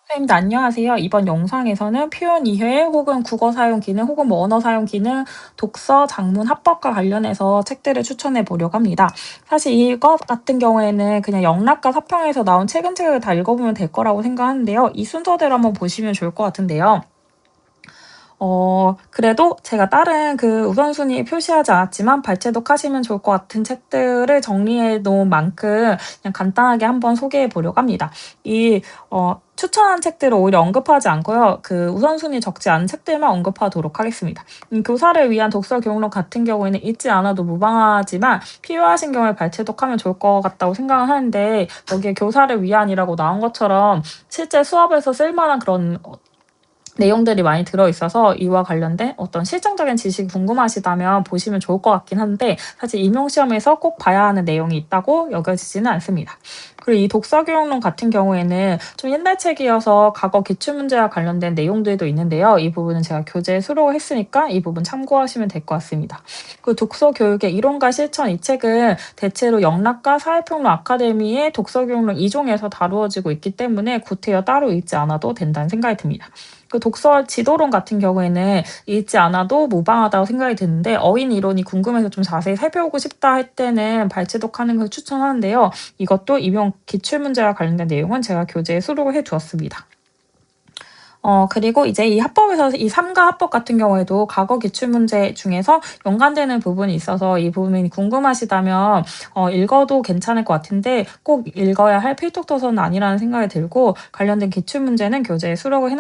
선생님들 안녕하세요. 이번 영상에서는 표현 이해 혹은 국어 사용 기능 혹은 뭐 언어 사용 기능, 독서, 작문, 합법과 관련해서 책들을 추천해 보려고 합니다. 사실 이것 같은 경우에는 그냥 영락과 서평에서 나온 최근 책을 다 읽어보면 될 거라고 생각하는데요. 이 순서대로 한번 보시면 좋을 것 같은데요. 그래도 제가 다른 그 우선순위 표시하지 않았지만 발췌독하시면 좋을 것 같은 책들을 정리해 놓은 만큼 그냥 간단하게 한번 소개해 보려고 합니다. 추천한 책들을 오히려 언급하지 않고요. 그 우선순위 적지 않은 책들만 언급하도록 하겠습니다. 교사를 위한 독서 교육론 같은 경우에는 읽지 않아도 무방하지만 필요하신 경우에 발췌독하면 좋을 것 같다고 생각을 하는데 여기에 교사를 위한이라고 나온 것처럼 실제 수업에서 쓸만한 그런 내용들이 많이 들어있어서 이와 관련된 어떤 실증적인 지식이 궁금하시다면 보시면 좋을 것 같긴 한데 사실 임용시험에서 꼭 봐야 하는 내용이 있다고 여겨지지는 않습니다. 그리고 이 독서교육론 같은 경우에는 좀 옛날 책이어서 과거 기출문제와 관련된 내용들도 있는데요. 이 부분은 제가 교재에 수록을 했으니까 이 부분 참고하시면 될 것 같습니다. 그 독서교육의 이론과 실천 이 책은 대체로 영락과 사회평론 아카데미의 독서교육론 2종에서 다루어지고 있기 때문에 구태여 따로 읽지 않아도 된다는 생각이 듭니다. 그 독서 지도론 같은 경우에는 읽지 않아도 무방하다고 생각이 드는데 어휘 이론이 궁금해서 좀 자세히 살펴보고 싶다 할 때는 발췌독하는 걸 추천하는데요. 이것도 임용 기출문제와 관련된 내용은 제가 교재에 수록을 해두었습니다. 그리고 이제 이 합법에서 이 삼가 합법 같은 경우에도 과거 기출문제 중에서 연관되는 부분이 있어서 이 부분이 궁금하시다면 읽어도 괜찮을 것 같은데 꼭 읽어야 할 필독 도서는 아니라는 생각이 들고 관련된 기출문제는 교재에 수록을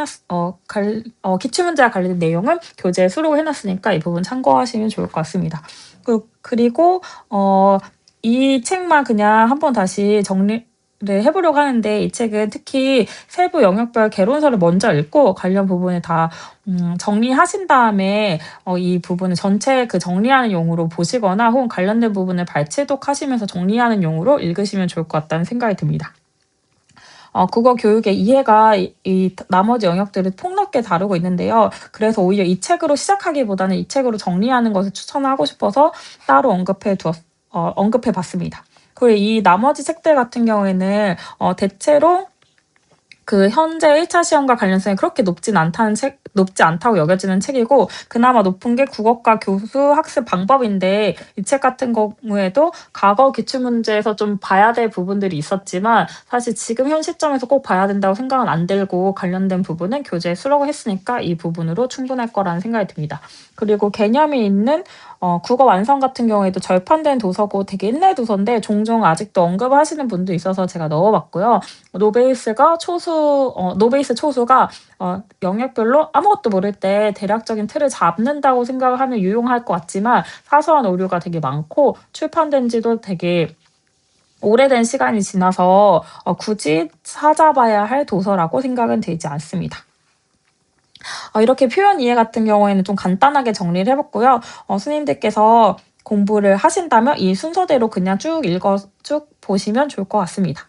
기출문제와 관련된 내용은 교재에 수록을 해놨으니까 이 부분 참고하시면 좋을 것 같습니다. 그리고 이 책만 그냥 한번 다시 정리를 해보려고 하는데 이 책은 특히 세부 영역별 개론서를 먼저 읽고 관련 부분을 다 정리하신 다음에 이 부분을 전체 그 정리하는 용으로 보시거나 혹은 관련된 부분을 발췌독하시면서 정리하는 용으로 읽으시면 좋을 것 같다는 생각이 듭니다. 국어 교육의 이해가 이 나머지 영역들을 폭넓게 다루고 있는데요. 그래서 오히려 이 책으로 시작하기보다는 이 책으로 정리하는 것을 추천하고 싶어서 따로 언급해 봤습니다. 그리고 이 나머지 책들 같은 경우에는 대체로 그 현재 1차 시험과 관련성이 그렇게 높지 않다고 여겨지는 책이고 그나마 높은 게 국어과 교수 학습 방법인데 이 책 같은 경우에도 과거 기출문제에서 좀 봐야 될 부분들이 있었지만 사실 지금 현 시점에서 꼭 봐야 된다고 생각은 안 들고 관련된 부분은 교재에 수록을 했으니까 이 부분으로 충분할 거라는 생각이 듭니다. 그리고 개념이 있는 국어 완성 같은 경우에도 절판된 도서고 되게 옛날 도서인데 종종 아직도 언급하시는 분도 있어서 제가 넣어봤고요. 노베이스 초수가 영역별로 아무것도 모를 때 대략적인 틀을 잡는다고 생각을 하면 유용할 것 같지만 사소한 오류가 되게 많고 출판된 지도 되게 오래된 시간이 지나서 굳이 찾아봐야 할 도서라고 생각은 되지 않습니다. 이렇게 표현 이해 같은 경우에는 좀 간단하게 정리를 해봤고요. 스님들께서 공부를 하신다면 이 순서대로 그냥 쭉 보시면 좋을 것 같습니다.